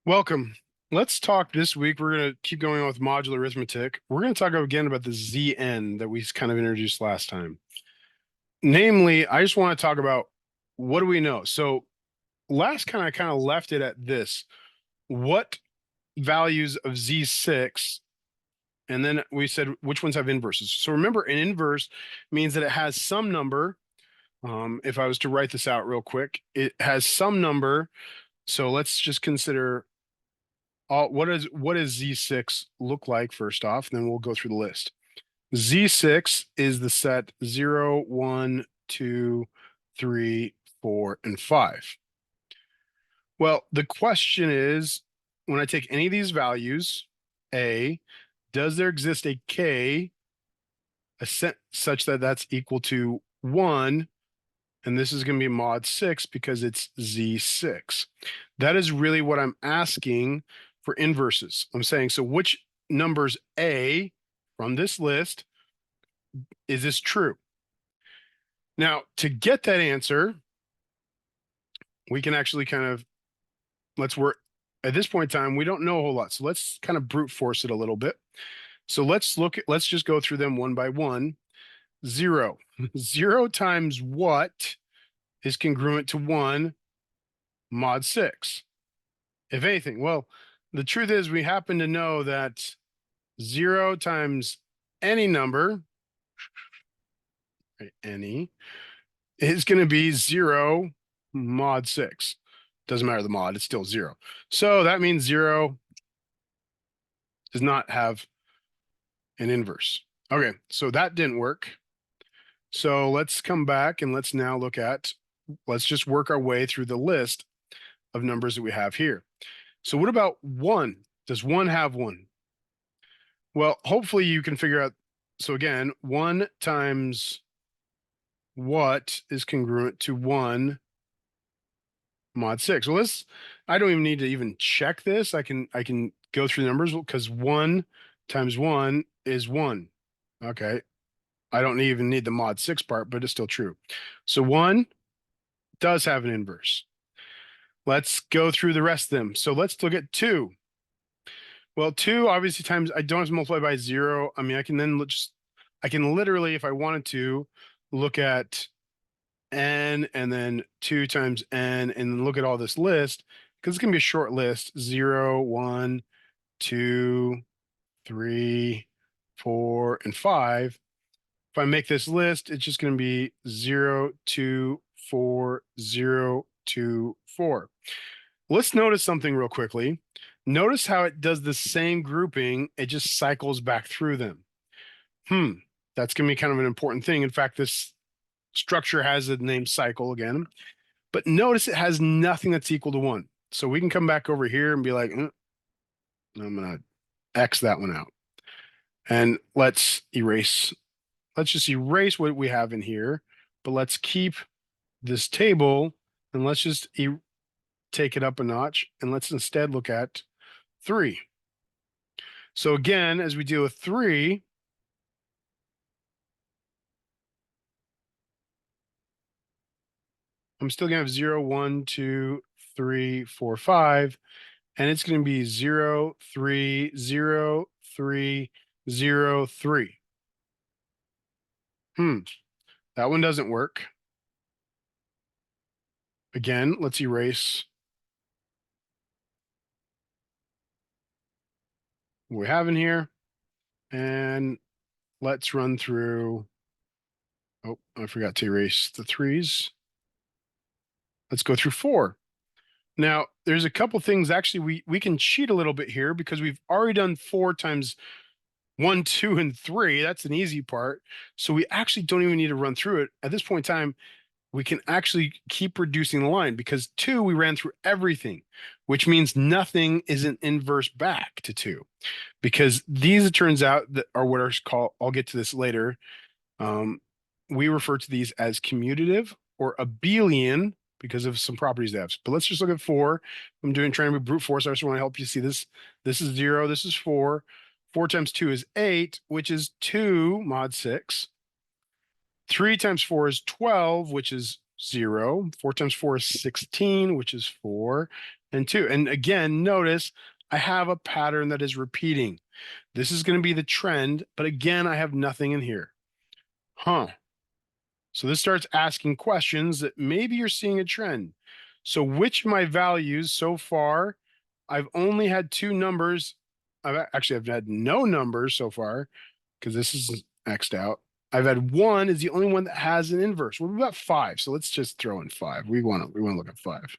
Welcome. Let's talk this week. We're going to keep going with modular arithmetic. We're going to talk again about the Zn that we kind of introduced last time. Namely, I just want to talk about what do we know? So last kind I kind of left it at this. What values of Z6? And then we said which ones have inverses. So remember, an inverse means that it has some number. If I was to write this out real quick, it has some number. So let's just consider what does Z6 look like first off, and then we'll go through the list. Z6 is the set 0, 1, 2, 3, 4, and 5. Well, the question is, when I take any of these values, A, does there exist a K such that that's equal to 1? And this is going to be mod 6 because it's Z6. That is really what I'm asking for inverses. I'm saying, so which numbers A from this list is this true? Now, to get that answer, we can actually kind of, let's work, at this point in time, we don't know a whole lot. So let's kind of brute force it a little bit. So let's just go through them one by one. 0. 0 times what is congruent to 1 mod 6? If anything, well, the truth is we happen to know that 0 times any number, right, any, is going to be 0 mod 6. Doesn't matter the mod, it's still 0. So that means 0 does not have an inverse. Okay, so that didn't work. So let's come back and let's now look at, let's just work our way through the list of numbers that we have here. So what about 1? Does 1 have 1? Well, hopefully you can figure out. So again, 1 times what is congruent to 1 mod 6? Well, I don't even need to even check this. I can go through the numbers because 1 times 1 is 1. Okay. I don't even need the mod 6 part, but it's still true. So 1 does have an inverse. Let's go through the rest of them. So let's look at 2. Well, 2 obviously times, I don't have to multiply by 0. I mean, I can literally, if I wanted to, look at n and then 2 times n and then look at all this list because it's going to be a short list. 0, 1, 2, 3, 4, and 5. If I make this list, it's just going to be 0, 2, 4, 0, 2, 4. Let's notice something real quickly. Notice how it does the same grouping. It just cycles back through them. That's going to be kind of an important thing. In fact, this structure has the name cycle again, but notice it has nothing that's equal to 1. So we can come back over here and be like, I'm going to X that one out. And let's just erase what we have in here, but let's keep this table and let's just take it up a notch and let's instead look at 3. So again, as we deal with 3, I'm still going to have 0, 1, 2, 3, 4, 5, and it's going to be 0, 3, 0, 3, 0, 3. That one doesn't work. Again, let's erase what we have in here. And let's run through. Oh, I forgot to erase the 3s. Let's go through 4. Now, there's a couple things. Actually, we can cheat a little bit here because we've already done 4 times 1, 2, and 3. That's an easy part. So we actually don't even need to run through it. At this point in time, we can actually keep reducing the line because 2, we ran through everything, which means nothing is an inverse back to 2. Because these, it turns out, that are what are called, I'll get to this later. We refer to these as commutative or abelian because of some properties they have. But let's just look at 4. I'm trying to brute force. I just want to help you see this. This is 0. This is 4. 4 times 2 is 8, which is 2 mod 6. 3 times 4 is 12, which is 0. 4 times 4 is 16, which is 4. and 2. And again, notice I have a pattern that is repeating. This is going to be the trend, but again, I have nothing in here. Huh. So this starts asking questions that maybe you're seeing a trend. So which of my values so far, I've only had 2 numbers. I've had no numbers so far because this is X'd out. I've had 1 is the only one that has an inverse. Well, we've got 5. So let's just throw in 5. We want to look at 5.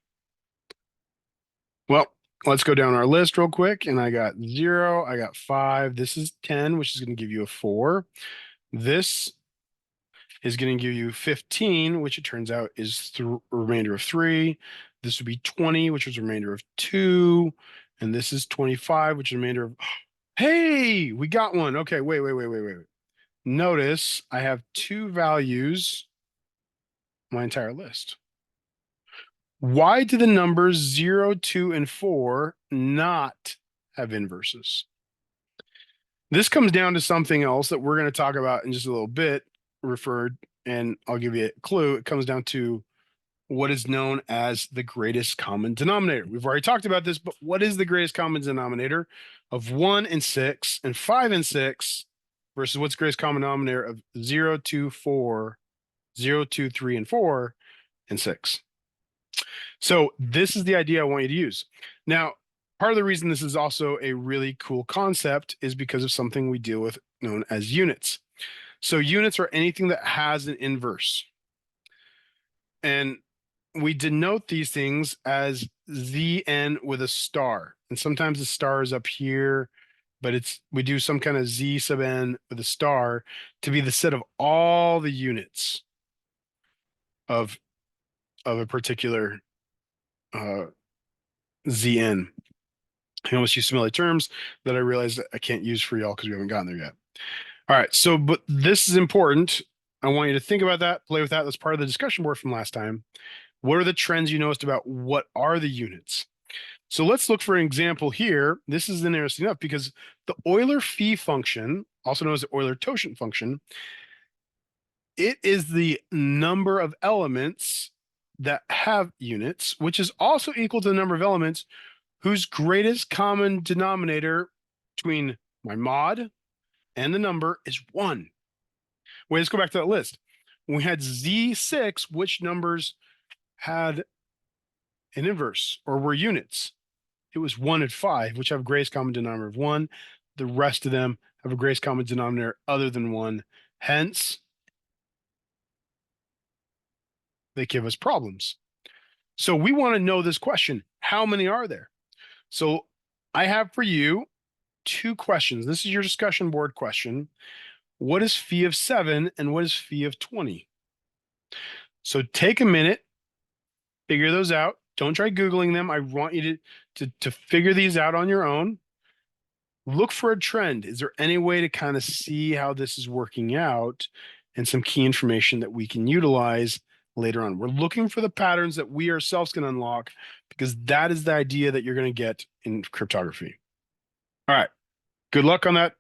Well, let's go down our list real quick. And I got 0, I got 5. This is 10, which is going to give you a 4. This is going to give you 15, which it turns out is the remainder of 3. This would be 20, which is the remainder of 2. And this is 25, which is the remainder of, hey, we got one. Okay, wait. Notice I have 2 values, my entire list. Why do the numbers 0, 2, and 4 not have inverses? This comes down to something else that we're going to talk about in just a little bit, and I'll give you a clue. It comes down to what is known as the greatest common denominator. We've already talked about this, but what is the greatest common denominator of 1 and 6 and 5 and 6 versus what's the greatest common denominator of 0, 2, 4, 0, 2, 3, and 4, and 6? So this is the idea I want you to use. Now, part of the reason this is also a really cool concept is because of something we deal with known as units. So units are anything that has an inverse. And we denote these things as Zn with a star. And sometimes the star is up here, but we do some kind of Z sub n with a star to be the set of all the units of a particular Zn. I almost use similar terms that I realize that I can't use for y'all because we haven't gotten there yet. All right, so but this is important. I want you to think about that, play with that. That's part of the discussion board from last time. What are the trends you noticed about what are the units? So let's look for an example here. This is interesting enough because the Euler phi function, also known as the Euler totient function, it is the number of elements that have units, which is also equal to the number of elements whose greatest common denominator between my mod and the number is 1. Wait, let's go back to that list. When we had Z6, which numbers had an inverse or were units? It was 1 and 5, which have a greatest common denominator of 1. The rest of them have a greatest common denominator other than 1. Hence, they give us problems. So we want to know this question. How many are there? So I have for you 2 questions. This is your discussion board question. What is phi of 7 and what is phi of 20? So take a minute, figure those out. Don't try Googling them. I want you to figure these out on your own. Look for a trend. Is there any way to kind of see how this is working out and some key information that we can utilize later on? We're looking for the patterns that we ourselves can unlock because that is the idea that you're going to get in cryptography. All right. Good luck on that